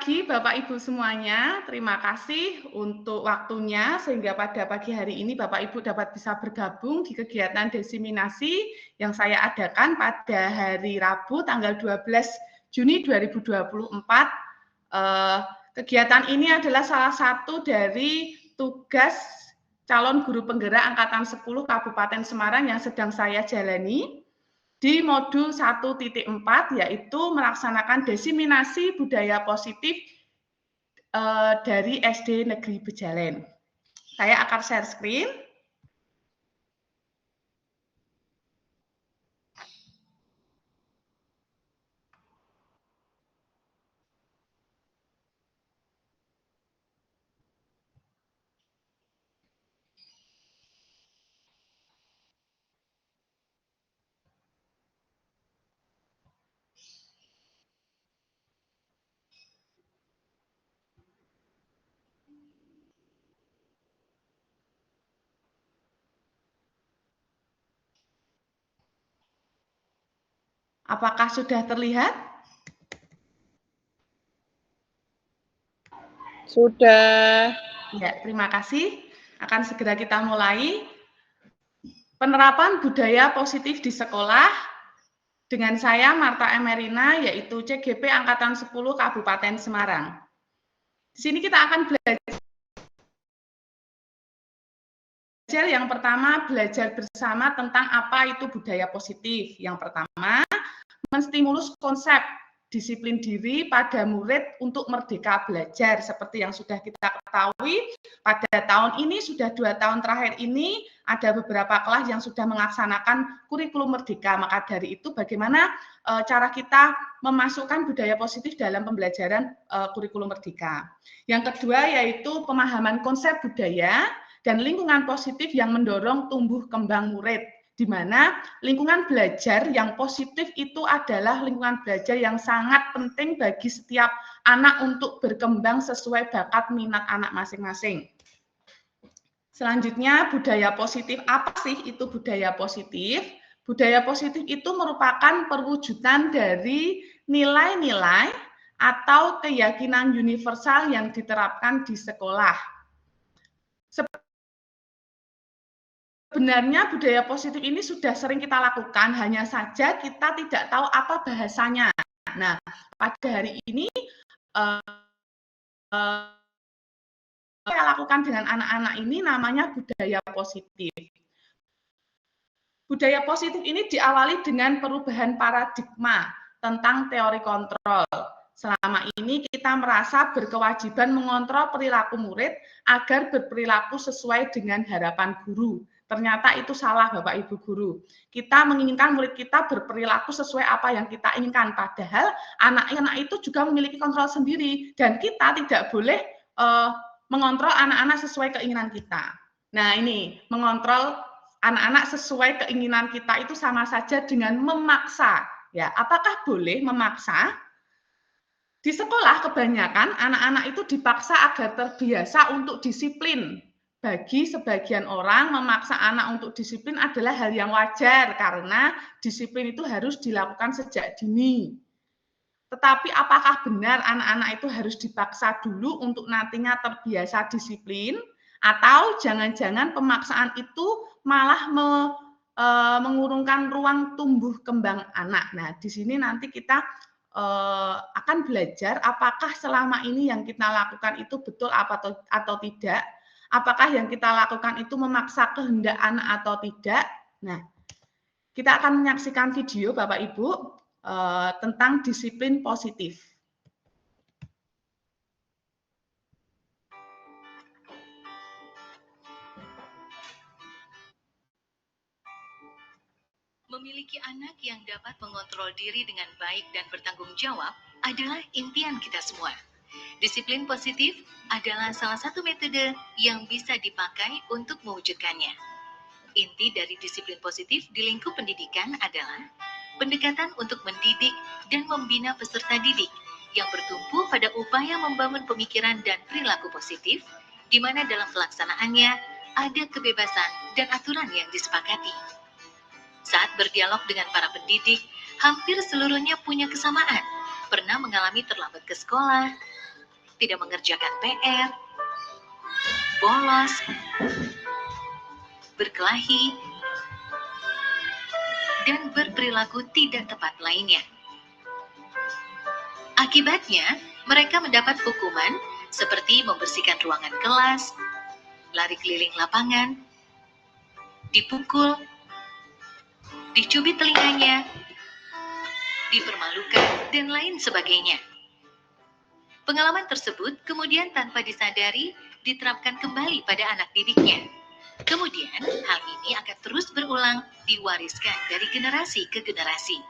pagi Bapak Ibu semuanya, terima kasih untuk waktunya sehingga pada pagi hari ini Bapak Ibu dapat bisa bergabung di kegiatan desiminasi yang saya adakan pada hari Rabu tanggal 12 Juni 2024. Kegiatan ini adalah salah satu dari tugas calon guru penggerak Angkatan 10 Kabupaten Semarang yang sedang saya jalani di modul 1.4, yaitu melaksanakan desiminasi budaya positif dari SD Negeri Bejalen. Saya akan share screen. Apakah sudah terlihat? Sudah. Ya, terima kasih. Akan segera kita mulai. Penerapan budaya positif di sekolah dengan saya Marta Emerina, yaitu CGP Angkatan 10 Kabupaten Semarang. Di sini kita akan belajar yang pertama, belajar bersama tentang apa itu budaya positif. Yang pertama, menstimulus konsep disiplin diri pada murid untuk merdeka belajar. Seperti yang sudah kita ketahui, pada tahun ini, sudah 2 tahun terakhir ini, ada beberapa kelas yang sudah melaksanakan kurikulum merdeka. Maka dari itu, bagaimana cara kita memasukkan budaya positif dalam pembelajaran kurikulum merdeka. Yang kedua, yaitu pemahaman konsep budaya dan lingkungan positif yang mendorong tumbuh kembang murid, di mana lingkungan belajar yang positif itu adalah lingkungan belajar yang sangat penting bagi setiap anak untuk berkembang sesuai bakat minat anak masing-masing. Selanjutnya, budaya positif. Apa sih itu budaya positif? Budaya positif itu merupakan perwujudan dari nilai-nilai atau keyakinan universal yang diterapkan di sekolah. Sebenarnya budaya positif ini sudah sering kita lakukan, hanya saja kita tidak tahu apa bahasanya. Nah, pada hari ini saya lakukan dengan anak-anak ini namanya budaya positif. Budaya positif ini diawali dengan perubahan paradigma tentang teori kontrol. Selama ini kita merasa berkewajiban mengontrol perilaku murid agar berperilaku sesuai dengan harapan guru. Ternyata itu salah, Bapak Ibu guru. Kita menginginkan murid kita berperilaku sesuai apa yang kita inginkan. Padahal anak-anak itu juga memiliki kontrol sendiri. Dan kita tidak boleh mengontrol anak-anak sesuai keinginan kita. Nah ini, mengontrol anak-anak sesuai keinginan kita itu sama saja dengan memaksa. Ya, apakah boleh memaksa? Di sekolah kebanyakan anak-anak itu dipaksa agar terbiasa untuk disiplin. Bagi sebagian orang memaksa anak untuk disiplin adalah hal yang wajar karena disiplin itu harus dilakukan sejak dini. Tetapi apakah benar anak-anak itu harus dipaksa dulu untuk nantinya terbiasa disiplin? Atau jangan-jangan pemaksaan itu malah mengurungkan ruang tumbuh kembang anak. Nah, di sini nanti kita akan belajar apakah selama ini yang kita lakukan itu betul atau tidak. Apakah yang kita lakukan itu memaksa kehendak anak atau tidak? Nah, kita akan menyaksikan video Bapak Ibu tentang disiplin positif. Memiliki anak yang dapat mengontrol diri dengan baik dan bertanggung jawab adalah impian kita semua. Disiplin positif adalah salah satu metode yang bisa dipakai untuk mewujudkannya. Inti dari disiplin positif di lingkup pendidikan adalah pendekatan untuk mendidik dan membina peserta didik yang bertumpu pada upaya membangun pemikiran dan perilaku positif, di mana dalam pelaksanaannya ada kebebasan dan aturan yang disepakati. Saat berdialog dengan para pendidik, hampir seluruhnya punya kesamaan. Pernah mengalami terlambat ke sekolah, tidak mengerjakan PR, bolos, berkelahi, dan berperilaku tidak tepat lainnya. Akibatnya, mereka mendapat hukuman seperti membersihkan ruangan kelas, lari keliling lapangan, dipukul, dicubit telinganya, dipermalukan, dan lain sebagainya. Pengalaman tersebut kemudian tanpa disadari diterapkan kembali pada anak didiknya. Kemudian, hal ini akan terus berulang, diwariskan dari generasi ke generasi.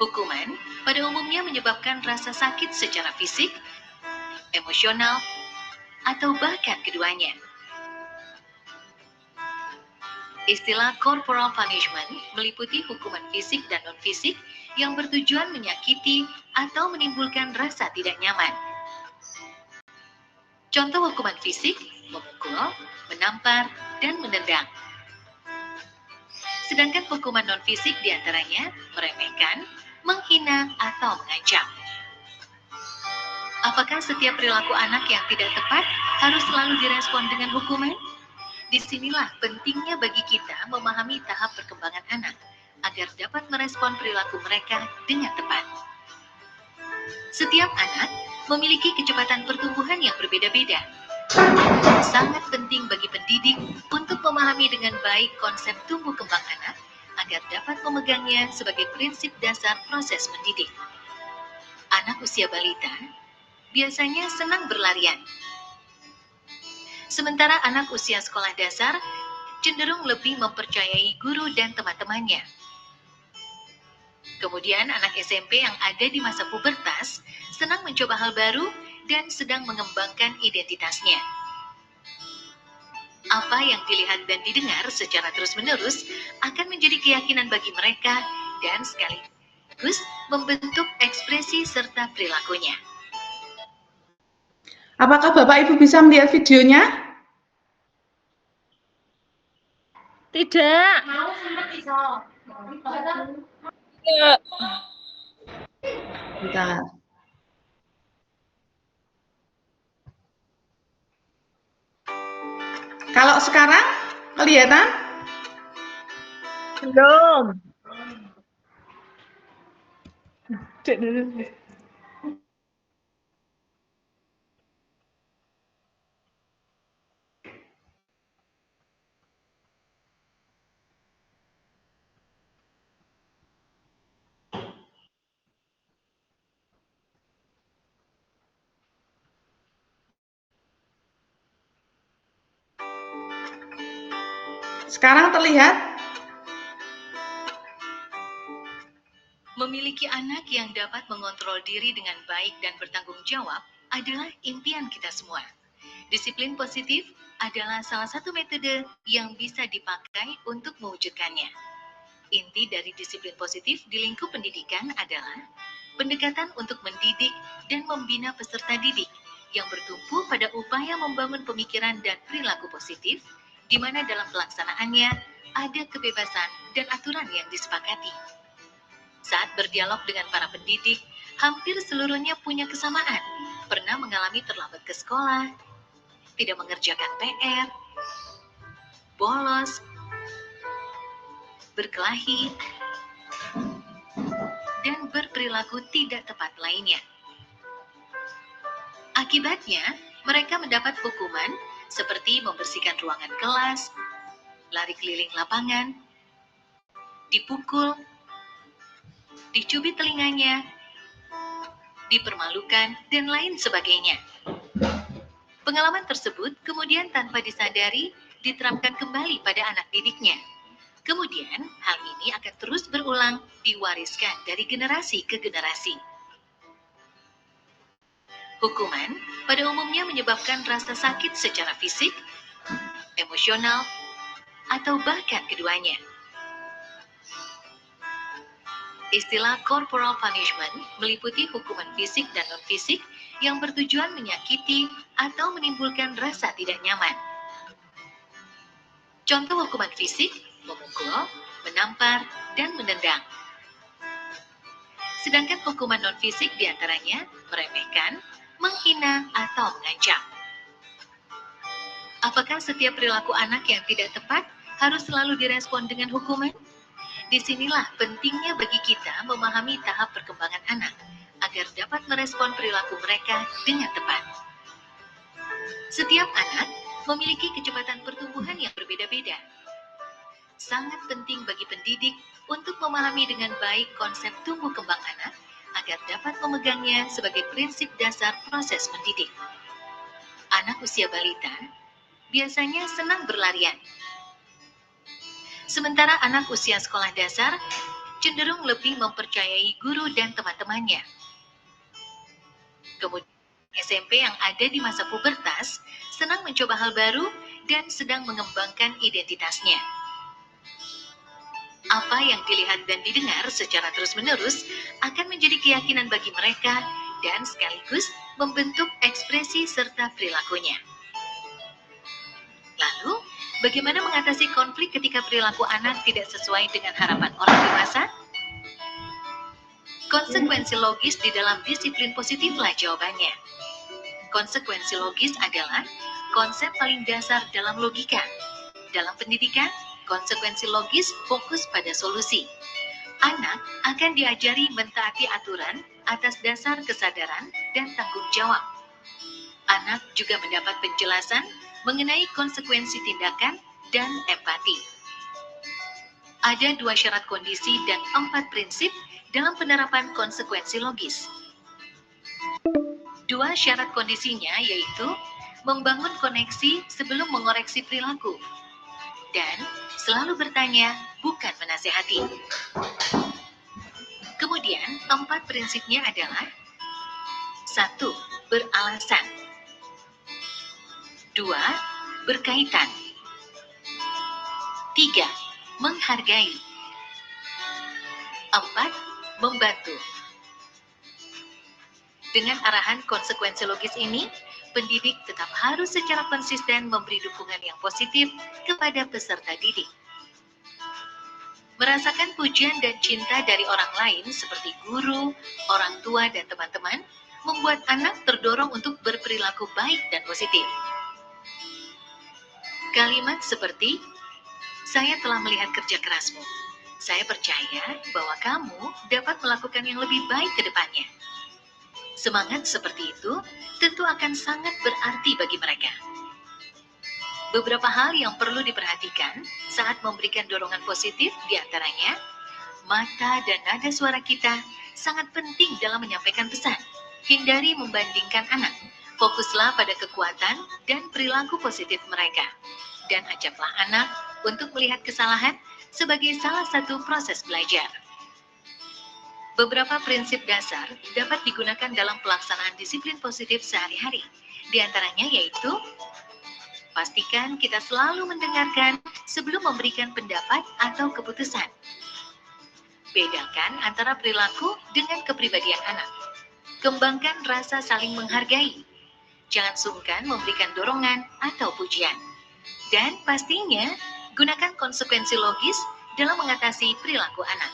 Hukuman pada umumnya menyebabkan rasa sakit secara fisik, emosional, atau bahkan keduanya. Istilah corporal punishment meliputi hukuman fisik dan non-fisik yang bertujuan menyakiti atau menimbulkan rasa tidak nyaman. Contoh hukuman fisik, memukul, menampar, dan menendang. Sedangkan hukuman non-fisik diantaranya meremehkan, menghina, atau mengancam. Apakah setiap perilaku anak yang tidak tepat harus selalu direspon dengan hukuman? Disinilah pentingnya bagi kita memahami tahap perkembangan anak agar dapat merespon perilaku mereka dengan tepat. Setiap anak memiliki kecepatan pertumbuhan yang berbeda-beda. Sangat penting bagi pendidik untuk memahami dengan baik konsep tumbuh kembang anak agar dapat memegangnya sebagai prinsip dasar proses mendidik. Anak usia balita biasanya senang berlarian. Sementara anak usia sekolah dasar cenderung lebih mempercayai guru dan teman-temannya. Kemudian anak SMP yang ada di masa pubertas senang mencoba hal baru dan sedang mengembangkan identitasnya. Apa yang dilihat dan didengar secara terus-menerus akan menjadi keyakinan bagi mereka dan sekaligus membentuk ekspresi serta perilakunya. Apakah Bapak Ibu bisa melihat videonya? Tidak. Ya. Bentar. Kalau sekarang kelihatan? Belum. Sekarang terlihat? Memiliki anak yang dapat mengontrol diri dengan baik dan bertanggung jawab adalah impian kita semua. Disiplin positif adalah salah satu metode yang bisa dipakai untuk mewujudkannya. Inti dari disiplin positif di lingkup pendidikan adalah pendekatan untuk mendidik dan membina peserta didik yang bertumpu pada upaya membangun pemikiran dan perilaku positif, di mana dalam pelaksanaannya ada kebebasan dan aturan yang disepakati. Saat berdialog dengan para pendidik, hampir seluruhnya punya kesamaan. Pernah mengalami terlambat ke sekolah, tidak mengerjakan PR, bolos, berkelahi, dan berperilaku tidak tepat lainnya. Akibatnya, mereka mendapat hukuman seperti membersihkan ruangan kelas, lari keliling lapangan, dipukul, dicubit telinganya, dipermalukan, dan lain sebagainya. Pengalaman tersebut kemudian tanpa disadari diterapkan kembali pada anak didiknya. Kemudian, hal ini akan terus berulang, diwariskan dari generasi ke generasi. Hukuman pada umumnya menyebabkan rasa sakit secara fisik, emosional, atau bahkan keduanya. Istilah corporal punishment meliputi hukuman fisik dan non-fisik yang bertujuan menyakiti atau menimbulkan rasa tidak nyaman. Contoh hukuman fisik, memukul, menampar, dan menendang. Sedangkan hukuman non-fisik diantaranya meremehkan, menghina, atau mengancam. Apakah setiap perilaku anak yang tidak tepat harus selalu direspon dengan hukuman? Disinilah pentingnya bagi kita memahami tahap perkembangan anak, agar dapat merespon perilaku mereka dengan tepat. Setiap anak memiliki kecepatan pertumbuhan yang berbeda-beda. Sangat penting bagi pendidik untuk memahami dengan baik konsep tumbuh kembang anak, agar dapat memegangnya sebagai prinsip dasar proses mendidik. Anak usia balita biasanya senang berlarian. Sementara anak usia sekolah dasar cenderung lebih mempercayai guru dan teman-temannya. Kemudian SMP yang ada di masa pubertas senang mencoba hal baru dan sedang mengembangkan identitasnya. Apa yang dilihat dan didengar secara terus-menerus akan menjadi keyakinan bagi mereka dan sekaligus membentuk ekspresi serta perilakunya. Lalu, bagaimana mengatasi konflik ketika perilaku anak tidak sesuai dengan harapan orang dewasa? Konsekuensi logis di dalam disiplin positiflah jawabannya. Konsekuensi logis adalah konsep paling dasar dalam logika. Dalam pendidikan, konsekuensi logis fokus pada solusi. Anak akan diajari mentaati aturan atas dasar kesadaran dan tanggung jawab. Anak juga mendapat penjelasan mengenai konsekuensi tindakan dan empati. Ada 2 syarat kondisi dan 4 prinsip dalam penerapan konsekuensi logis. 2 syarat kondisinya yaitu membangun koneksi sebelum mengoreksi perilaku dan selalu bertanya, bukan menasehati. Kemudian, 4 prinsipnya adalah 1. Beralasan. 2. Berkaitan. 3. Menghargai. 4. Membantu. Dengan arahan konsekuensi logis ini, pendidik tetap harus secara konsisten memberi dukungan yang positif kepada peserta didik. Merasakan pujian dan cinta dari orang lain seperti guru, orang tua, dan teman-teman membuat anak terdorong untuk berperilaku baik dan positif. Kalimat seperti, "Saya telah melihat kerja kerasmu. Saya percaya bahwa kamu dapat melakukan yang lebih baik ke depannya." Semangat seperti itu tentu akan sangat berarti bagi mereka. Beberapa hal yang perlu diperhatikan saat memberikan dorongan positif diantaranya, mata dan nada suara kita sangat penting dalam menyampaikan pesan. Hindari membandingkan anak. Fokuslah pada kekuatan dan perilaku positif mereka. Dan ajaklah anak untuk melihat kesalahan sebagai salah satu proses belajar. Beberapa prinsip dasar dapat digunakan dalam pelaksanaan disiplin positif sehari-hari. Di antaranya yaitu, pastikan kita selalu mendengarkan sebelum memberikan pendapat atau keputusan. Bedakan antara perilaku dengan kepribadian anak. Kembangkan rasa saling menghargai. Jangan sungkan memberikan dorongan atau pujian. Dan pastinya, gunakan konsekuensi logis dalam mengatasi perilaku anak.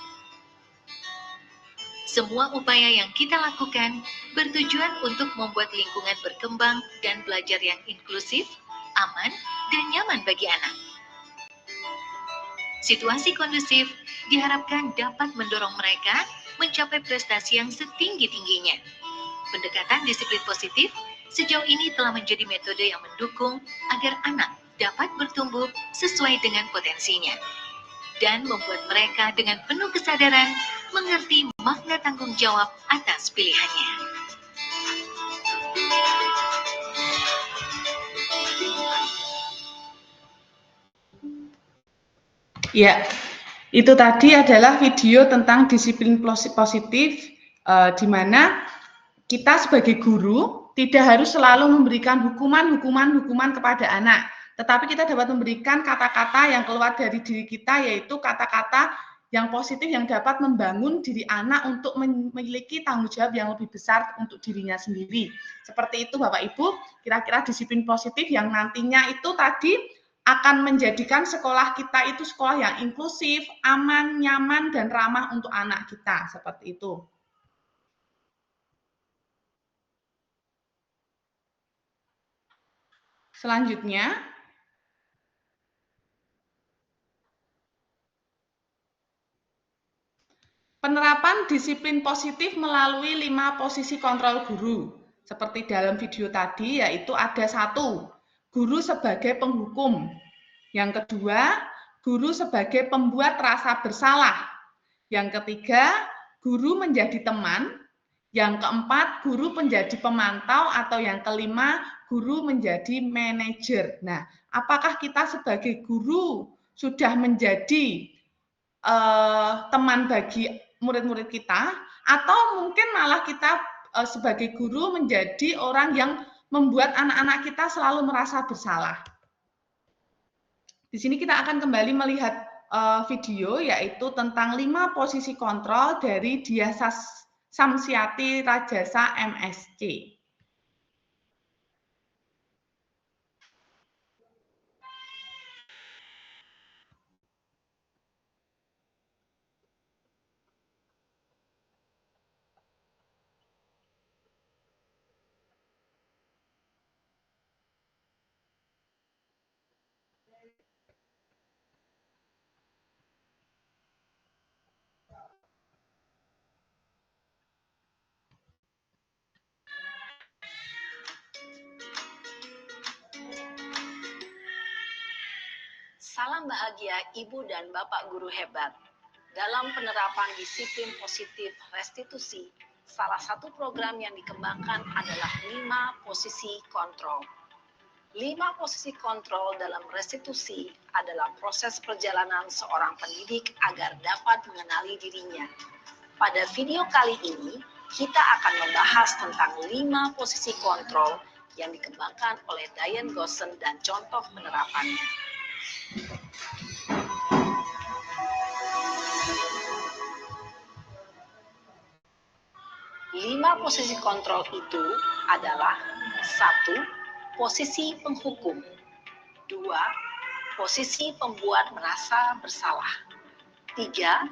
Semua upaya yang kita lakukan bertujuan untuk membuat lingkungan berkembang dan belajar yang inklusif, aman, dan nyaman bagi anak. Situasi kondusif diharapkan dapat mendorong mereka mencapai prestasi yang setinggi-tingginya. Pendekatan disiplin positif sejauh ini telah menjadi metode yang mendukung agar anak dapat bertumbuh sesuai dengan potensinya dan membuat mereka dengan penuh kesadaran mengerti makna tanggung jawab atas pilihannya. Ya, itu tadi adalah video tentang disiplin positif, di mana kita sebagai guru tidak harus selalu memberikan hukuman kepada anak, tetapi kita dapat memberikan kata-kata yang keluar dari diri kita, yaitu kata-kata yang positif yang dapat membangun diri anak untuk memiliki tanggung jawab yang lebih besar untuk dirinya sendiri. Seperti itu Bapak Ibu, kira-kira disiplin positif yang nantinya itu tadi akan menjadikan sekolah kita itu sekolah yang inklusif, aman, nyaman, dan ramah untuk anak kita, seperti itu. Selanjutnya, penerapan disiplin positif melalui 5 posisi kontrol guru. Seperti dalam video tadi, yaitu ada 1, guru sebagai penghukum. Yang kedua, guru sebagai pembuat rasa bersalah. Yang ketiga, guru menjadi teman. Yang keempat, guru menjadi pemantau, atau yang kelima, guru menjadi manajer. Nah, apakah kita sebagai guru sudah menjadi teman bagi murid-murid kita, atau mungkin malah kita sebagai guru menjadi orang yang membuat anak-anak kita selalu merasa bersalah? Di sini kita akan kembali melihat video, yaitu tentang 5 posisi kontrol dari Diah Samsiati Rajasa MSc. Salam bahagia Ibu dan Bapak guru hebat. Dalam penerapan disiplin positif restitusi, salah satu program yang dikembangkan adalah 5 posisi kontrol. 5 posisi kontrol dalam restitusi adalah proses perjalanan seorang pendidik agar dapat mengenali dirinya. Pada video kali ini, kita akan membahas tentang 5 posisi kontrol yang dikembangkan oleh Diane Gossen dan contoh penerapannya. 5 posisi kontrol itu adalah 1. Posisi penghukum. 2. Posisi pembuat merasa bersalah. 3.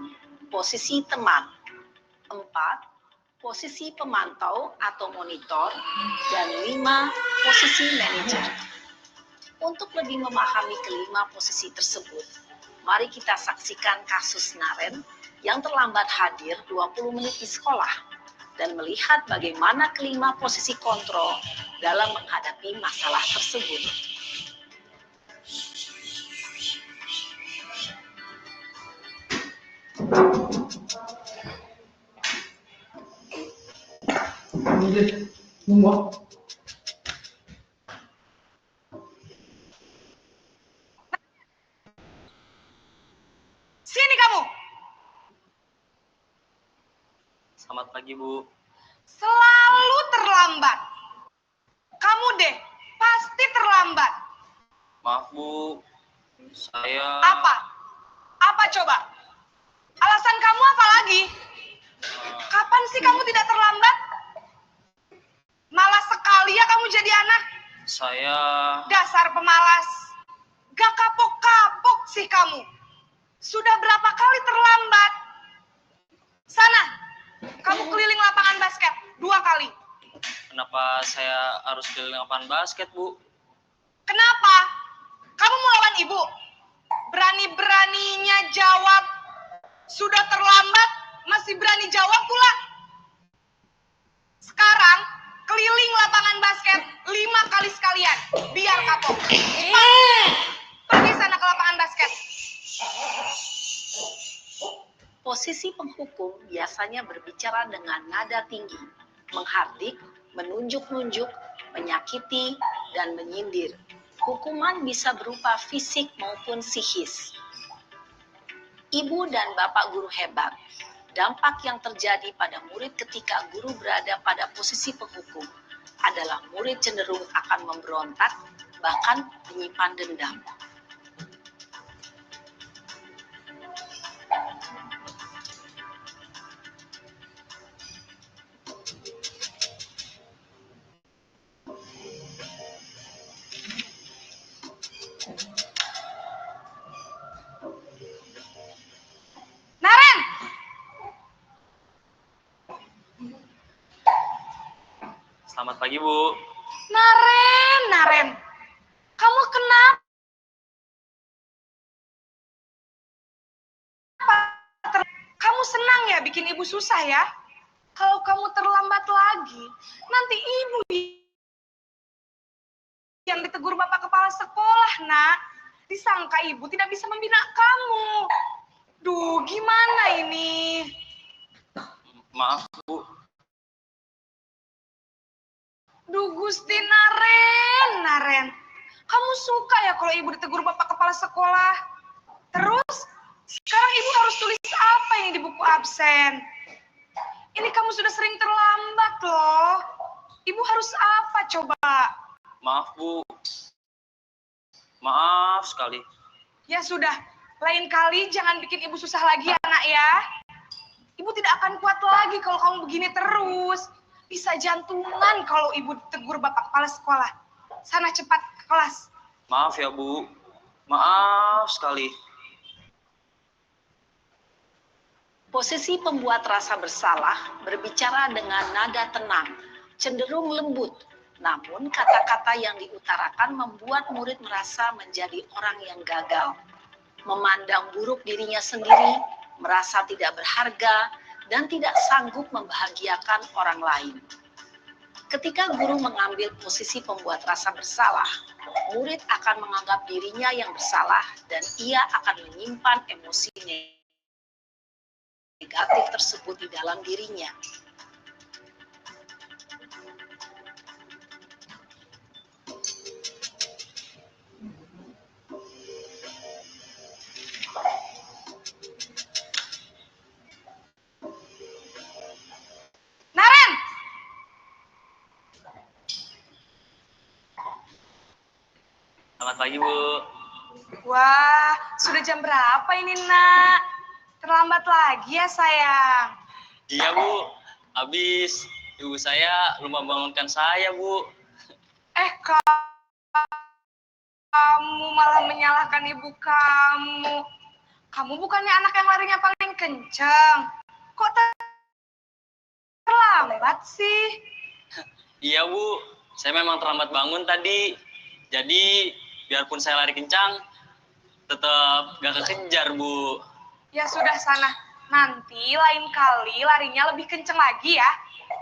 Posisi teman. 4. Posisi pemantau atau monitor. Dan 5. Posisi manajer. Untuk lebih memahami kelima posisi tersebut, mari kita saksikan kasus Naren yang terlambat hadir 20 menit di sekolah dan melihat bagaimana kelima posisi kontrol dalam menghadapi masalah tersebut. Sini kamu. Selamat pagi, Bu. Selalu terlambat. Kamu deh, pasti terlambat. Maaf, Bu. Saya... Apa? Apa coba? Alasan kamu apa lagi? Kapan sih kamu tidak terlambat? Malas sekali ya kamu jadi anak. Saya... Dasar pemalas. Gak kapok-kapok sih kamu. Sudah berapa kali terlambat? Sana, kamu keliling lapangan basket 2 kali. Kenapa saya harus keliling lapangan basket, Bu? Kenapa? Kamu mau lawan ibu? Berani-beraninya jawab. Sudah terlambat, masih berani jawab pula. Sekarang, keliling lapangan basket 5 kali sekalian. Biar kapok. Pergi sana ke lapangan basket. Posisi penghukum biasanya berbicara dengan nada tinggi, menghardik, menunjuk-nunjuk, menyakiti, dan menyindir. Hukuman bisa berupa fisik maupun psikis. Ibu dan Bapak guru hebat, dampak yang terjadi pada murid ketika guru berada pada posisi penghukum adalah murid cenderung akan memberontak, bahkan menyimpan dendam. Naren! Selamat pagi, Bu. Naren! kenapa? Kamu senang ya bikin ibu susah ya? Kalau kamu terlambat lagi, nanti ibu yang ditegur bapak kepala sekolah, nak. Disangka ibu tidak bisa membina kamu. Duh, gimana ini? Maaf, Bu. Duh, Gusti Naren. Kamu suka ya kalau ibu ditegur bapak kepala sekolah? Terus, sekarang ibu harus tulis apa yang di buku absen? Ini kamu sudah sering terlambat loh. Ibu harus apa coba? Maaf, Bu. Maaf sekali. Ya sudah, lain kali jangan bikin ibu susah lagi ya, nak ya. Ibu tidak akan kuat lagi kalau kamu begini terus. Bisa jantungan kalau ibu tegur bapak kepala sekolah. Sana cepat ke kelas. Maaf ya, Bu. Maaf sekali. Posisi pembuat rasa bersalah berbicara dengan nada tenang, cenderung lembut. Namun kata-kata yang diutarakan membuat murid merasa menjadi orang yang gagal. Memandang buruk dirinya sendiri, merasa tidak berharga, dan tidak sanggup membahagiakan orang lain. Ketika guru mengambil posisi pembuat rasa bersalah, murid akan menganggap dirinya yang bersalah dan ia akan menyimpan emosi negatif tersebut di dalam dirinya. Naren! Selamat pagi, Bu. Wah, sudah jam berapa ini, nak? Terlambat lagi ya, sayang. Iya, Bu. Habis ibu saya lupa bangunkan saya, Bu. Kamu malah menyalahkan ibu kamu. Kamu bukannya anak yang larinya paling kencang. Kok terlambat sih? Iya, Bu. Saya memang terlambat bangun tadi. Jadi, biarpun saya lari kencang, tetap gak kekejar, Bu. Ya sudah sana. Nanti lain kali larinya lebih kenceng lagi ya.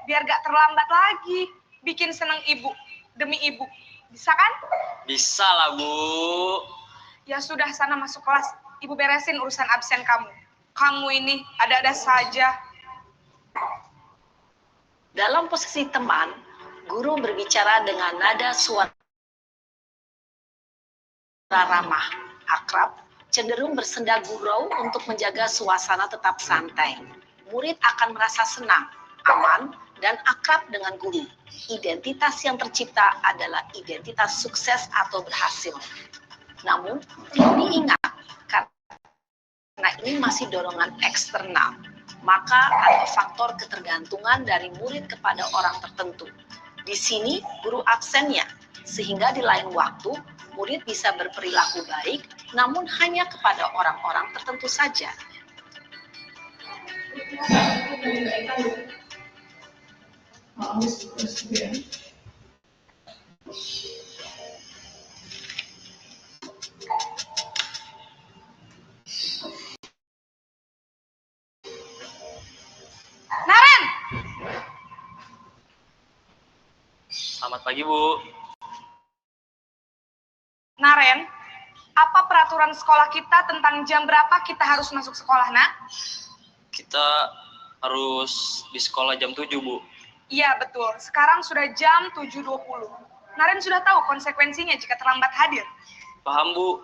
Biar gak terlambat lagi. Bikin seneng ibu. Demi ibu. Bisa kan? Bisa lah, Bu. Ya sudah sana masuk kelas. Ibu beresin urusan absen kamu. Kamu ini ada-ada saja. Dalam posisi teman, guru berbicara dengan nada suara ramah, akrab, cenderung bersenda gurau untuk menjaga suasana tetap santai. Murid akan merasa senang, aman, dan akrab dengan guru. Identitas yang tercipta adalah identitas sukses atau berhasil. Namun, perlu diingat, karena ini masih dorongan eksternal, maka ada faktor ketergantungan dari murid kepada orang tertentu. Di sini, guru absennya, sehingga di lain waktu, murid bisa berperilaku baik, namun hanya kepada orang-orang tertentu saja. Naren! Selamat pagi, Bu. Naren, apa peraturan sekolah kita tentang jam berapa kita harus masuk sekolah, nak? Kita harus di sekolah jam 7, Bu. Iya, betul. Sekarang sudah jam 7.20. Naren sudah tahu konsekuensinya jika terlambat hadir. Paham, Bu.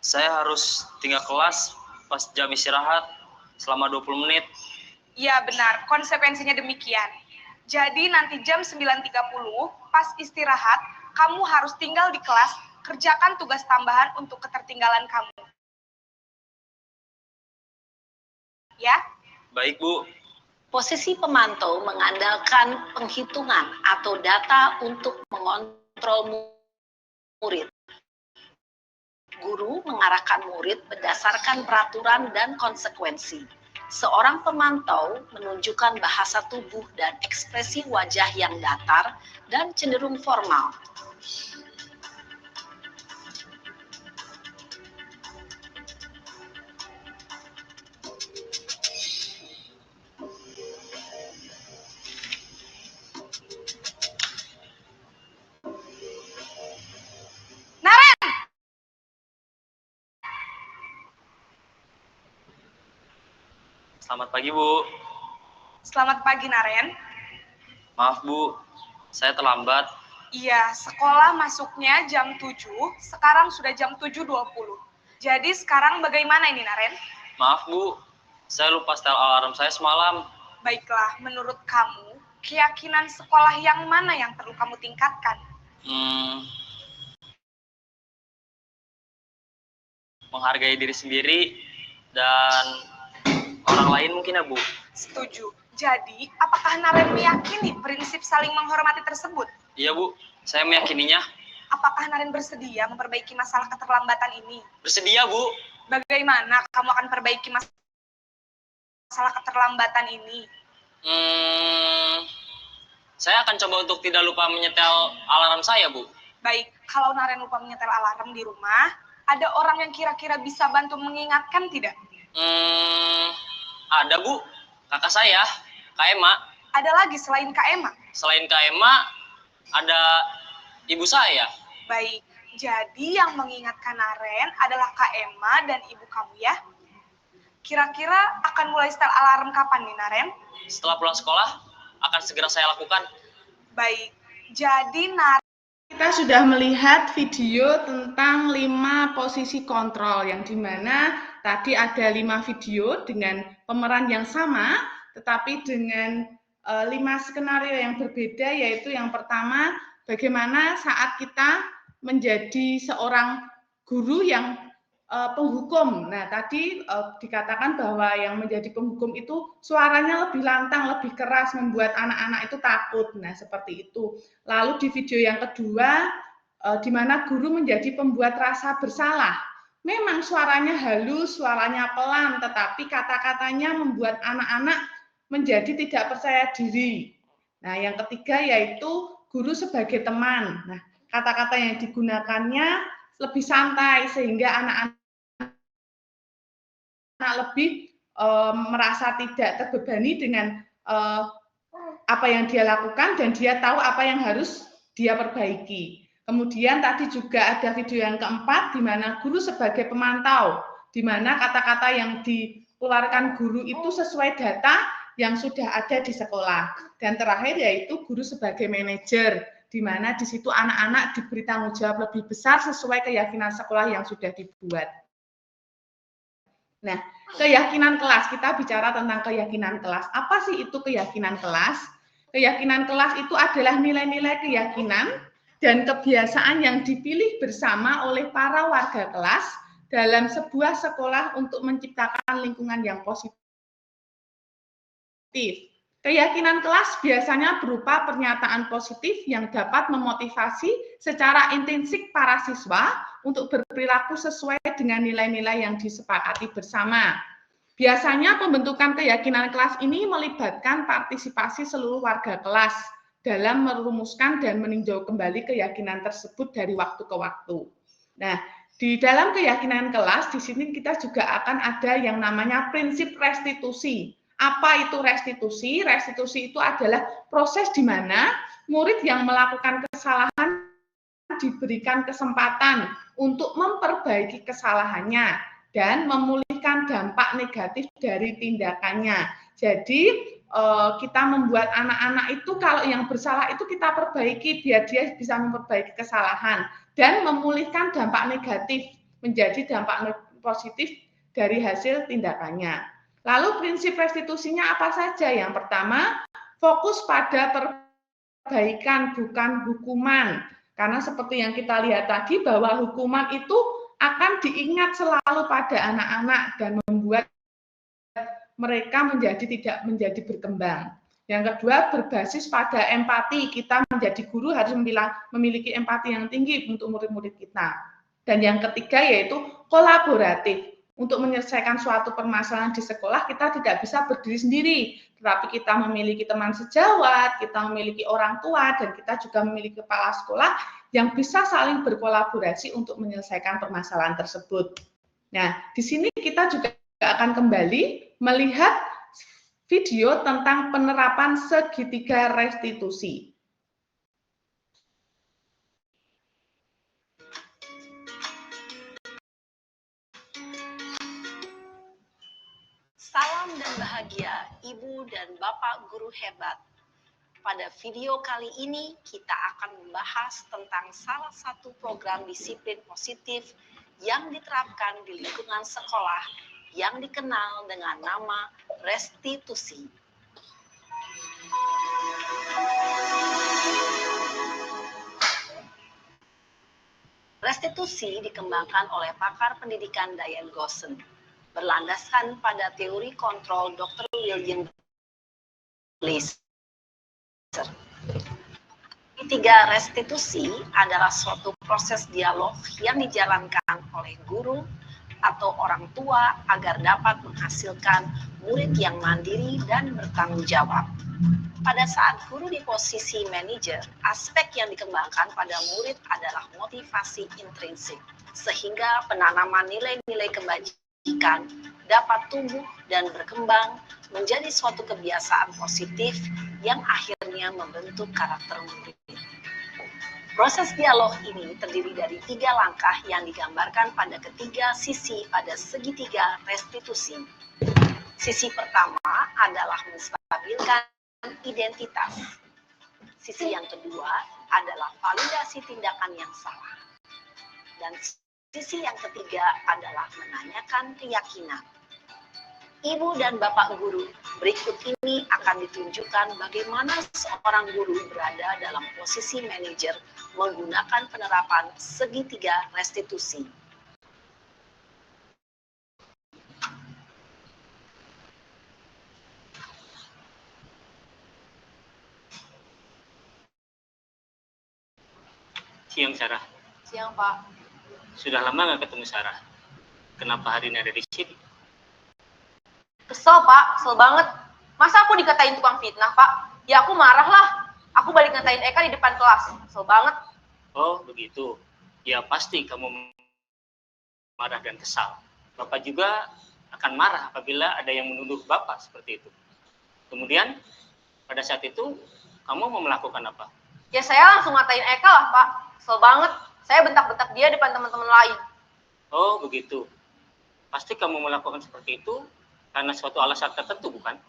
Saya harus tinggal kelas pas jam istirahat selama 20 menit. Iya, benar. Konsekuensinya demikian. Jadi nanti jam 9.30, pas istirahat, kamu harus tinggal di kelas, kerjakan tugas tambahan untuk ketertinggalan kamu. Ya? Baik, Bu. Posisi pemantau mengandalkan penghitungan atau data untuk mengontrol murid. Guru mengarahkan murid berdasarkan peraturan dan konsekuensi. Seorang pemantau menunjukkan bahasa tubuh dan ekspresi wajah yang datar dan cenderung formal. Selamat pagi, Bu. Selamat pagi, Naren. Maaf, Bu. Saya terlambat. Iya, sekolah masuknya jam 7, sekarang sudah jam 7.20. Jadi sekarang bagaimana ini, Naren? Maaf, Bu. Saya lupa setel alarm saya semalam. Baiklah, menurut kamu, keyakinan sekolah yang mana yang perlu kamu tingkatkan? Menghargai diri sendiri dan orang lain mungkin ya, Bu. Setuju. Jadi, apakah Naren meyakini prinsip saling menghormati tersebut? Iya, Bu. Saya meyakininya. Apakah Naren bersedia memperbaiki masalah keterlambatan ini? Bersedia, Bu. Bagaimana kamu akan perbaiki masalah keterlambatan ini? Saya akan coba untuk tidak lupa menyetel alarm saya, Bu. Baik, kalau Naren lupa menyetel alarm di rumah, ada orang yang kira-kira bisa bantu mengingatkan tidak? Ada, Bu. Kakak saya, Kak Emma. Ada lagi selain Kak Emma? Selain Kak Emma, ada ibu saya. Baik, jadi yang mengingatkan Naren adalah Kak Emma dan ibu kamu ya? Kira-kira akan mulai setel alarm kapan nih, Naren? Setelah pulang sekolah, akan segera saya lakukan. Baik, jadi Naren... Kita sudah melihat video tentang 5 posisi kontrol, yang dimana tadi ada 5 video dengan pemeran yang sama, tetapi dengan 5 skenario yang berbeda, yaitu yang pertama, bagaimana saat kita menjadi seorang guru yang penghukum. Nah, tadi dikatakan bahwa yang menjadi penghukum itu suaranya lebih lantang, lebih keras, membuat anak-anak itu takut. Nah, seperti itu. Lalu di video yang kedua, di mana guru menjadi pembuat rasa bersalah. Memang suaranya halus, suaranya pelan, tetapi kata-katanya membuat anak-anak menjadi tidak percaya diri. Nah, yang ketiga yaitu guru sebagai teman. Nah, kata-kata yang digunakannya lebih santai sehingga anak-anak lebih merasa tidak terbebani dengan apa yang dia lakukan dan dia tahu apa yang harus dia perbaiki. Kemudian tadi juga ada video yang keempat di mana guru sebagai pemantau, di mana kata-kata yang dikeluarkan guru itu sesuai data yang sudah ada di sekolah. Dan terakhir yaitu guru sebagai manajer, di mana di situ anak-anak diberi tanggung jawab lebih besar sesuai keyakinan sekolah yang sudah dibuat. Nah, keyakinan kelas, kita bicara tentang keyakinan kelas. Apa sih itu keyakinan kelas? Keyakinan kelas itu adalah nilai-nilai keyakinan dan kebiasaan yang dipilih bersama oleh para warga kelas dalam sebuah sekolah untuk menciptakan lingkungan yang positif. Keyakinan kelas biasanya berupa pernyataan positif yang dapat memotivasi secara intensif para siswa untuk berperilaku sesuai dengan nilai-nilai yang disepakati bersama. Biasanya pembentukan keyakinan kelas ini melibatkan partisipasi seluruh warga kelas dalam merumuskan dan meninjau kembali keyakinan tersebut dari waktu ke waktu. Nah, di dalam keyakinan kelas, di sini kita juga akan ada yang namanya prinsip restitusi. Apa itu restitusi? Restitusi itu adalah proses di mana murid yang melakukan kesalahan diberikan kesempatan untuk memperbaiki kesalahannya dan memulihkan dampak negatif dari tindakannya. Jadi kita membuat anak-anak itu kalau yang bersalah itu kita perbaiki biar dia bisa memperbaiki kesalahan dan memulihkan dampak negatif menjadi dampak positif dari hasil tindakannya. Lalu prinsip restitusinya apa saja? Yang pertama, fokus pada perbaikan bukan hukuman. Karena seperti yang kita lihat tadi bahwa hukuman itu akan diingat selalu pada anak-anak dan membuat mereka tidak menjadi berkembang. Yang kedua, berbasis pada empati. Kita menjadi guru harus memiliki empati yang tinggi untuk murid-murid kita. Dan yang ketiga yaitu kolaboratif. Untuk menyelesaikan suatu permasalahan di sekolah, kita tidak bisa berdiri sendiri, tetapi kita memiliki teman sejawat, kita memiliki orang tua, dan kita juga memiliki kepala sekolah yang bisa saling berkolaborasi untuk menyelesaikan permasalahan tersebut. Nah, di sini kita juga akan kembali melihat video tentang penerapan segitiga restitusi. Salam dan bahagia Ibu dan Bapak guru hebat. Pada video kali ini kita akan membahas tentang salah satu program disiplin positif yang diterapkan di lingkungan sekolah yang dikenal dengan nama restitusi. Restitusi dikembangkan oleh pakar pendidikan Diane Gosson, berlandaskan pada teori kontrol Dr. William Glasser. Tiga, restitusi adalah suatu proses dialog yang dijalankan oleh guru atau orang tua agar dapat menghasilkan murid yang mandiri dan bertanggung jawab. Pada saat guru di posisi manajer, aspek yang dikembangkan pada murid adalah motivasi intrinsik, sehingga penanaman nilai-nilai kebajikan dapat tumbuh dan berkembang menjadi suatu kebiasaan positif yang akhirnya membentuk karakter murid. Proses dialog ini terdiri dari 3 langkah yang digambarkan pada ketiga sisi pada segitiga restitusi. Sisi pertama adalah menstabilkan identitas. Sisi yang kedua adalah validasi tindakan yang salah. Dan sisi yang ketiga adalah menanyakan keyakinan. Ibu dan Bapak guru, berikut ini akan ditunjukkan bagaimana seorang guru berada dalam posisi manajer menggunakan penerapan segitiga restitusi. Siang, Sarah. Siang, Pak. Sudah lama nggak ketemu Sarah. Kenapa hari ini ada di sini? Kesel, Pak. Kesel banget. Masa aku dikatain tukang fitnah, Pak? Ya aku marah lah. Aku balik ngatain Eka di depan kelas. Kesel banget. Oh, begitu. Ya, pasti kamu marah dan kesal. Bapak juga akan marah apabila ada yang menuduh Bapak seperti itu. Kemudian, pada saat itu, kamu mau melakukan apa? Ya saya langsung ngatain Eka lah, Pak. Kesel banget. Saya bentak-bentak dia depan teman-teman lain. Oh, begitu. Pasti kamu melakukan seperti itu karena suatu alasan tertentu, bukan?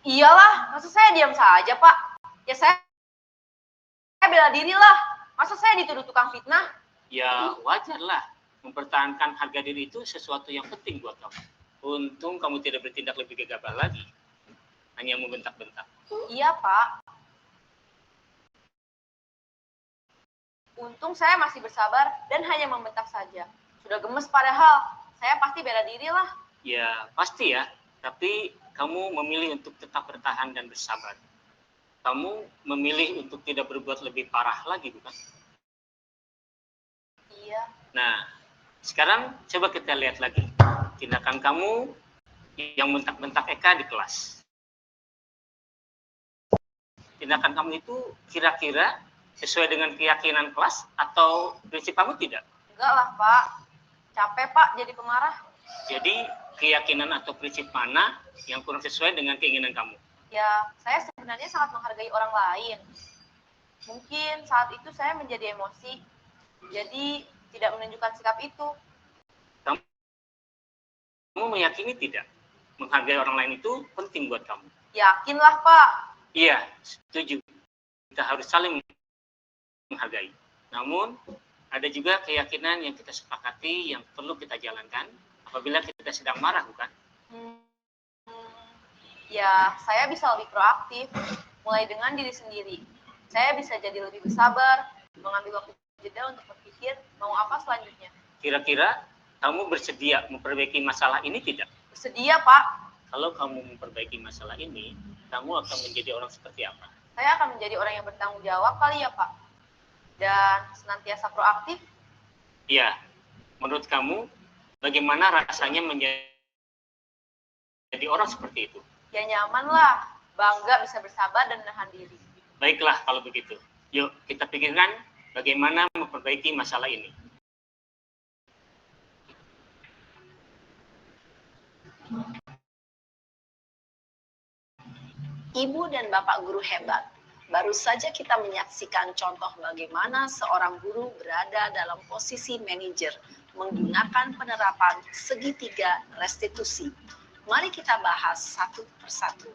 Iyalah, masa saya diam saja, Pak? Ya saya bela diri lah. Masa saya dituduh tukang fitnah? Ya, wajarlah. Mempertahankan harga diri itu sesuatu yang penting buat kamu. Untung kamu tidak bertindak lebih gegabah lagi. Hanya membentak-bentak. Iya, Pak. Untung saya masih bersabar dan hanya membentak saja. Sudah gemes padahal. Saya pasti bela diri lah. Ya, pasti ya. Tapi kamu memilih untuk tetap bertahan dan bersabar. Kamu memilih untuk tidak berbuat lebih parah lagi, bukan? Iya. Nah, sekarang coba kita lihat lagi. Tindakan kamu yang bentak-bentak Eka di kelas. Tindakan kamu itu kira-kira sesuai dengan keyakinan kelas atau prinsip kamu tidak? Enggak lah, Pak. Capek, Pak, jadi pemarah. Jadi, keyakinan atau prinsip mana yang kurang sesuai dengan keinginan kamu? Ya, saya sebenarnya sangat menghargai orang lain. Mungkin saat itu saya menjadi emosi, jadi tidak menunjukkan sikap itu. Kamu meyakini tidak? Menghargai orang lain itu penting buat kamu. Yakinlah, Pak. Iya, setuju. Kita harus saling menghargai. Namun, ada juga keyakinan yang kita sepakati yang perlu kita jalankan apabila kita sedang marah, bukan? Ya, saya bisa lebih proaktif, mulai dengan diri sendiri. Saya bisa jadi lebih bersabar, mengambil waktu jeda untuk berpikir mau apa selanjutnya. Kira-kira kamu bersedia memperbaiki masalah ini tidak? Bersedia, Pak. Kalau kamu memperbaiki masalah ini, kamu akan menjadi orang seperti apa? Saya akan menjadi orang yang bertanggung jawab kali ya, Pak. Dan senantiasa proaktif. Iya. Menurut kamu, bagaimana rasanya menjadi orang seperti itu? Ya nyaman lah. Bangga bisa bersabar dan menahan diri. Baiklah kalau begitu. Yuk kita pikirkan bagaimana memperbaiki masalah ini. Ibu dan Bapak guru hebat, baru saja kita menyaksikan contoh bagaimana seorang guru berada dalam posisi manajer menggunakan penerapan segitiga restitusi. Mari kita bahas satu persatu.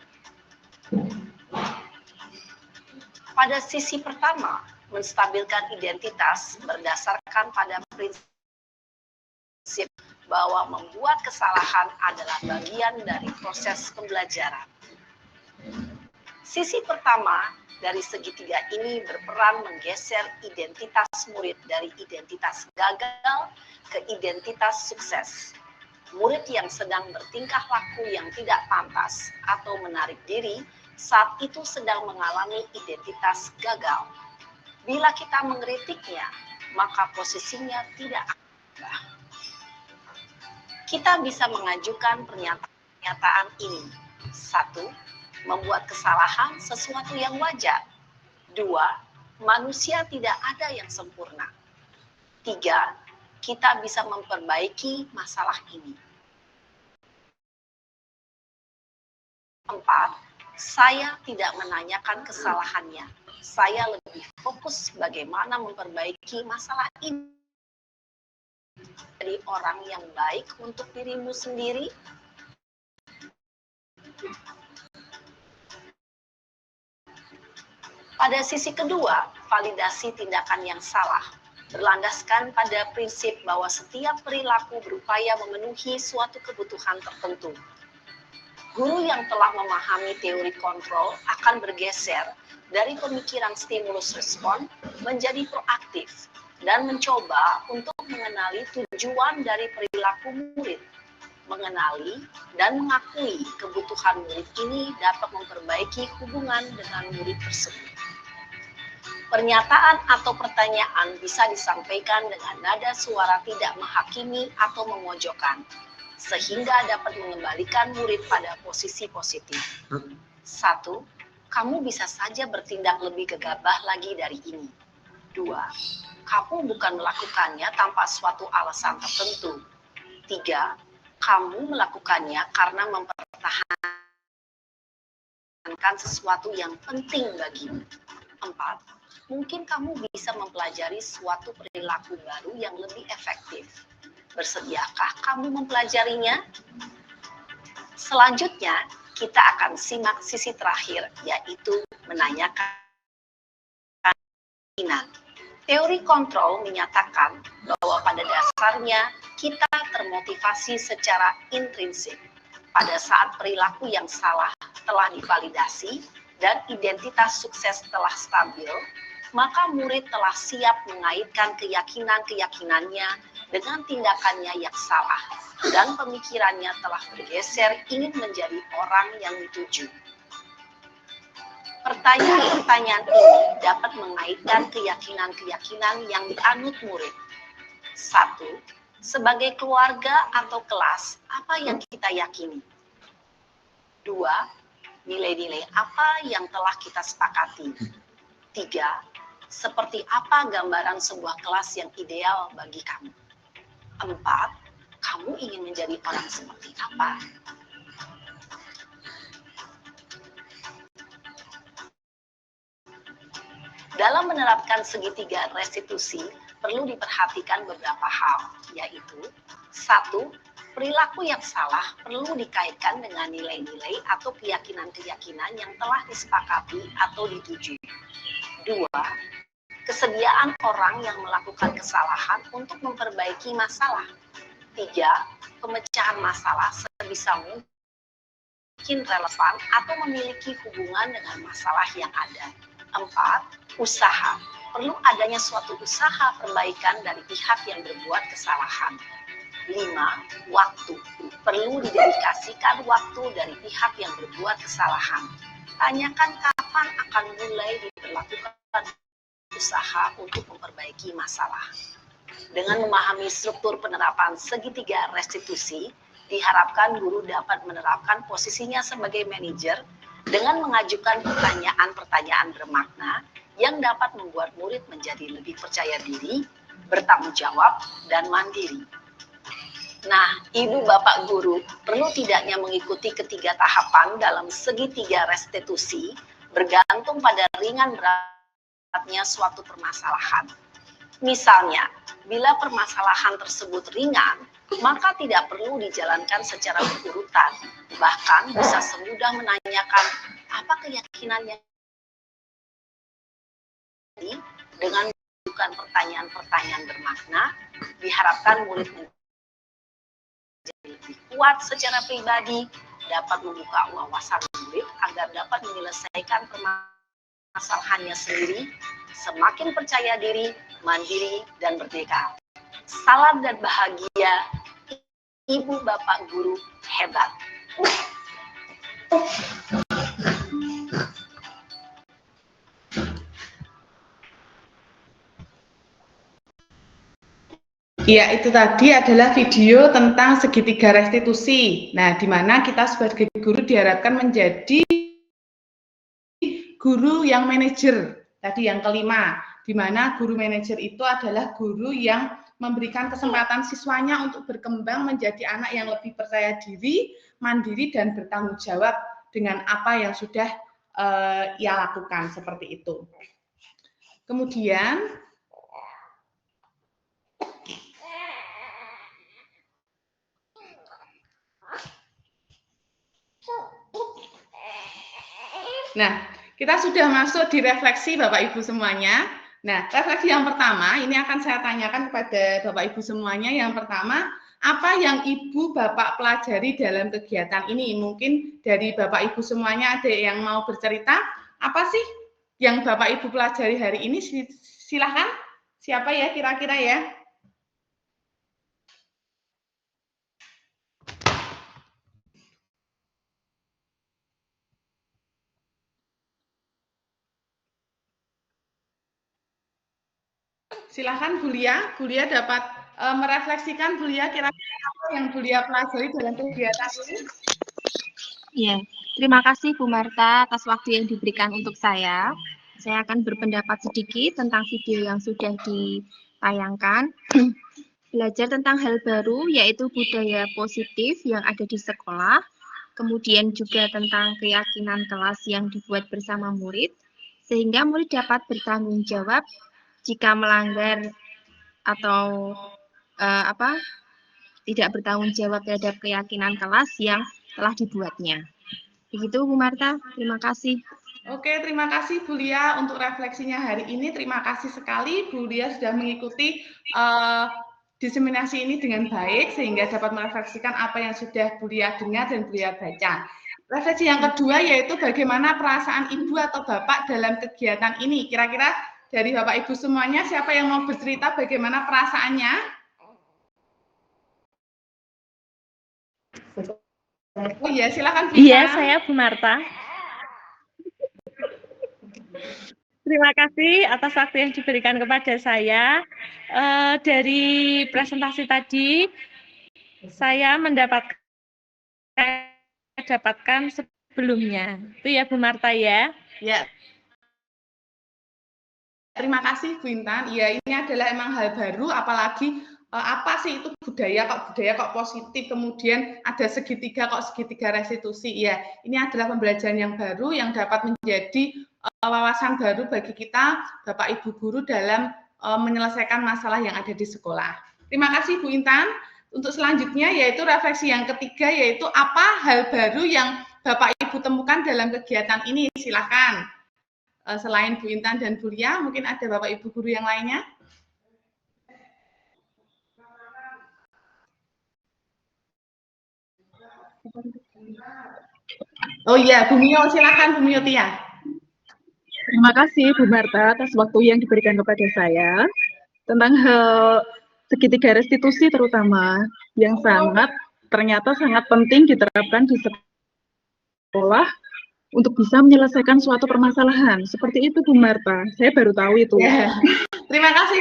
Pada sisi pertama, menstabilkan identitas berdasarkan pada prinsip bahwa membuat kesalahan adalah bagian dari proses pembelajaran. Sisi pertama dari segitiga ini berperan menggeser identitas murid dari identitas gagal ke identitas sukses. Murid yang sedang bertingkah laku yang tidak pantas atau menarik diri saat itu sedang mengalami identitas gagal. Bila kita mengkritiknya, maka posisinya tidak akan berubah. Kita bisa mengajukan pernyataan ini. 1. Membuat kesalahan sesuatu yang wajar. 2. Manusia tidak ada yang sempurna. 3. Kita bisa memperbaiki masalah ini. 4. Saya tidak menanyakan kesalahannya. Saya lebih fokus bagaimana memperbaiki masalah ini. Jadi orang yang baik untuk dirimu sendiri. Pada sisi kedua, validasi tindakan yang salah berlandaskan pada prinsip bahwa setiap perilaku berupaya memenuhi suatu kebutuhan tertentu. Guru yang telah memahami teori kontrol akan bergeser dari pemikiran stimulus respon menjadi proaktif dan mencoba untuk mengenali tujuan dari perilaku murid. Mengenali dan mengakui kebutuhan murid ini dapat memperbaiki hubungan dengan murid tersebut. Pernyataan atau pertanyaan bisa disampaikan dengan nada suara tidak menghakimi atau memojokkan, sehingga dapat mengembalikan murid pada posisi positif. 1. Kamu bisa saja bertindak lebih gegabah lagi dari ini. 2. Kamu bukan melakukannya tanpa suatu alasan tertentu. 3. Kamu melakukannya karena mempertahankan sesuatu yang penting bagimu. 4. Mungkin kamu bisa mempelajari suatu perilaku baru yang lebih efektif. Bersediakah kamu mempelajarinya? Selanjutnya, kita akan simak sisi terakhir, yaitu menanyakan keinginan. Teori kontrol menyatakan bahwa pada dasarnya kita termotivasi secara intrinsik. Pada saat perilaku yang salah telah divalidasi dan identitas sukses telah stabil, maka murid telah siap mengaitkan keyakinan-keyakinannya dengan tindakannya yang salah, dan pemikirannya telah bergeser ingin menjadi orang yang dituju. Pertanyaan-pertanyaan ini dapat mengaitkan keyakinan-keyakinan yang dianut murid. 1. Sebagai keluarga atau kelas, apa yang kita yakini? 2. Nilai-nilai apa yang telah kita sepakati? 3. Seperti apa gambaran sebuah kelas yang ideal bagi kamu? 4. Kamu ingin menjadi orang seperti apa? Dalam menerapkan segitiga restitusi, perlu diperhatikan beberapa hal, yaitu 1. Perilaku yang salah perlu dikaitkan dengan nilai-nilai atau keyakinan-keyakinan yang telah disepakati atau dituju. 2. Kesediaan orang yang melakukan kesalahan untuk memperbaiki masalah. 3. Pemecahan masalah sebisa mungkin relevan atau memiliki hubungan dengan masalah yang ada. 4. Usaha. Perlu adanya suatu usaha perbaikan dari pihak yang berbuat kesalahan. 5. Waktu. Perlu didedikasikan waktu dari pihak yang berbuat kesalahan. Tanyakan kapan akan mulai diberlakukan usaha untuk memperbaiki masalah. Dengan memahami struktur penerapan segitiga restitusi, diharapkan guru dapat menerapkan posisinya sebagai manajer dengan mengajukan pertanyaan-pertanyaan bermakna yang dapat membuat murid menjadi lebih percaya diri, bertanggung jawab, dan mandiri. Nah, Ibu Bapak Guru perlu tidaknya mengikuti ketiga tahapan dalam segitiga restitusi bergantung pada ringan beratnya suatu permasalahan. Misalnya, bila permasalahan tersebut ringan, maka tidak perlu dijalankan secara berurutan. Bahkan bisa semudah menanyakan apa keyakinannya dengan mengajukan pertanyaan-pertanyaan bermakna. Diharapkan murid menjadi lebih kuat secara pribadi, dapat membuka wawasan murid agar dapat menyelesaikan permasalahannya sendiri, semakin percaya diri, mandiri, dan merdeka. Salam dan bahagia, Ibu Bapak Guru hebat. Ya, itu tadi adalah video tentang segitiga restitusi. Nah, di mana kita sebagai guru diharapkan menjadi guru yang manajer. Tadi yang kelima, di mana guru manajer itu adalah guru yang memberikan kesempatan siswanya untuk berkembang menjadi anak yang lebih percaya diri, mandiri, dan bertanggung jawab dengan apa yang sudah ia lakukan, seperti itu. Kemudian, nah, kita sudah masuk di refleksi Bapak Ibu semuanya. Nah, refleksi yang pertama, ini akan saya tanyakan kepada Bapak Ibu semuanya. Yang pertama, apa yang Ibu Bapak pelajari dalam kegiatan ini? Mungkin dari Bapak Ibu semuanya ada yang mau bercerita. Apa sih yang Bapak Ibu pelajari hari ini? Silahkan. Siapa ya kira-kira ya? Silahkan Bu Lia. Bu Lia dapat merefleksikan Bu Lia kira-kira apa yang Bu Lia pelajari dalam kegiatan ini? Iya, terima kasih Bu Marta atas waktu yang diberikan untuk saya. Saya akan berpendapat sedikit tentang video yang sudah ditayangkan. Belajar tentang hal baru, yaitu budaya positif yang ada di sekolah, kemudian juga tentang keyakinan kelas yang dibuat bersama murid, sehingga murid dapat bertanggung jawab jika melanggar atau tidak bertanggung jawab terhadap keyakinan kelas yang telah dibuatnya. Begitu Bu Marta, terima kasih. Oke, terima kasih Bu Lia untuk refleksinya hari ini. Terima kasih sekali Bu Lia sudah mengikuti diseminasi ini dengan baik sehingga dapat merefleksikan apa yang sudah Bu Lia dengar dan Bu Lia baca. Refleksi yang kedua yaitu bagaimana perasaan Ibu atau Bapak dalam kegiatan ini. Kira-kira dari Bapak Ibu semuanya siapa yang mau bercerita bagaimana perasaannya? Oh iya, silakan. Iya, saya Bu Marta. Terima kasih atas waktu yang diberikan kepada saya. Dari presentasi tadi, saya mendapatkan sebelumnya. Itu ya Bu Marta ya. Ya. Terima kasih Bu Intan. Ya, ini adalah emang hal baru, apalagi apa sih itu budaya kok positif, kemudian ada segitiga kok segitiga restitusi. Ya, ini adalah pembelajaran yang baru yang dapat menjadi wawasan baru bagi kita Bapak Ibu guru dalam menyelesaikan masalah yang ada di sekolah. Terima kasih Bu Intan. Untuk selanjutnya yaitu refleksi yang ketiga yaitu apa hal baru yang Bapak Ibu temukan dalam kegiatan ini. Silakan. Selain Bu Intan dan Bu Lia, mungkin ada Bapak Ibu guru yang lainnya? Oh iya, Bu Mio, silakan Bu Mio Tia. Terima kasih Bu Marta atas waktu yang diberikan kepada saya tentang hal segitiga restitusi terutama yang ternyata sangat penting diterapkan di sekolah untuk bisa menyelesaikan suatu permasalahan. Seperti itu Bu Marta, saya baru tahu itu. Ya. Terima kasih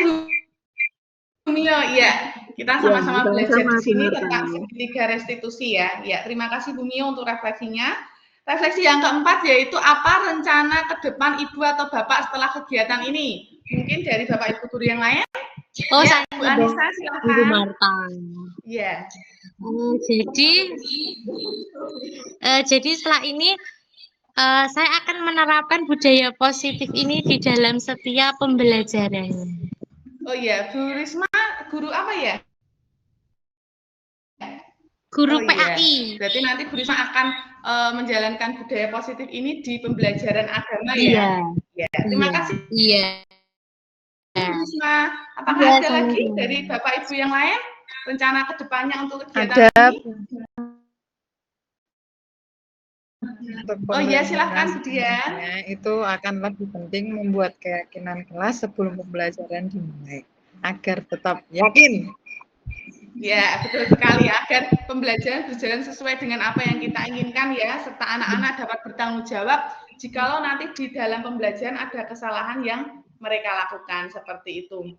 Bu Mio. Ya, kita sama-sama belajar di sini tentang segitiga restitusi ya. Ya, terima kasih Bu Mio untuk refleksinya. Refleksi yang keempat yaitu apa rencana ke depan Ibu atau Bapak setelah kegiatan ini? Mungkin dari Bapak Ibu guru yang lain? Oh, ya, saya Bu Anissa, silakan. Bu Marta. Ya. Jadi setelah ini saya akan menerapkan budaya positif ini di dalam setiap pembelajaran. Oh iya, Bu Risma, guru apa ya? Guru Oh iya, PAI. berarti nanti Bu Risma akan menjalankan budaya positif ini di pembelajaran agama ya? Iya. Ya, terima kasih Iya. Bu Risma. Apakah Iya, ada lagi sama-sama. dari Bapak Ibu yang lain rencana kedepannya untuk kegiatan Ada ini? untuk Oh iya, silahkan Bu Dian. pembelajarannya itu akan lebih penting membuat keyakinan kelas sebelum pembelajaran dimulai agar tetap yakin. Ya, betul sekali agar pembelajaran berjalan sesuai dengan apa yang kita inginkan ya, serta anak-anak dapat bertanggung jawab jikalau nanti di dalam pembelajaran ada kesalahan yang mereka lakukan seperti itu.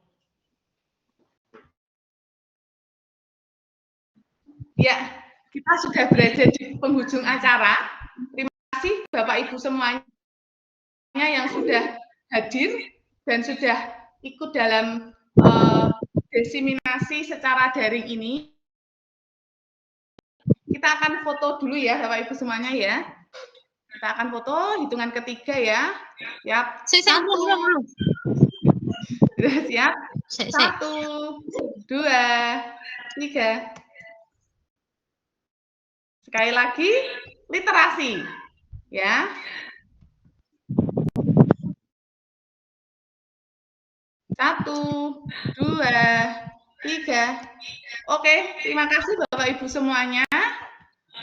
Ya, kita sudah berada di penghujung acara. Terima kasih Bapak Ibu semuanya yang sudah hadir dan sudah ikut dalam diseminasi secara daring ini. Kita akan foto dulu ya Bapak Ibu semuanya ya. Kita akan foto hitungan ketiga ya. Siap. Satu. Sudah siap? 1, 2, 3. Sekali lagi, literasi. Ya. Satu, 2, 3. Oke, terima kasih Bapak Ibu semuanya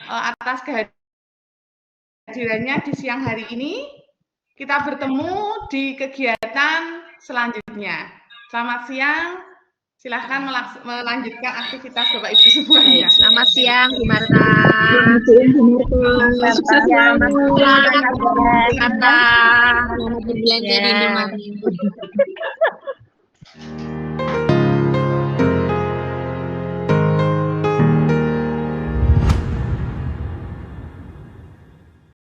atas kehadirannya di siang hari ini. Kita bertemu di kegiatan selanjutnya. Selamat siang. Silahkan melanjutkan aktivitas Bapak Ibu semuanya. Selamat siang, Bu Marta. Selamat siang, Bu Marta. Selamat berbelanja di Indomaret.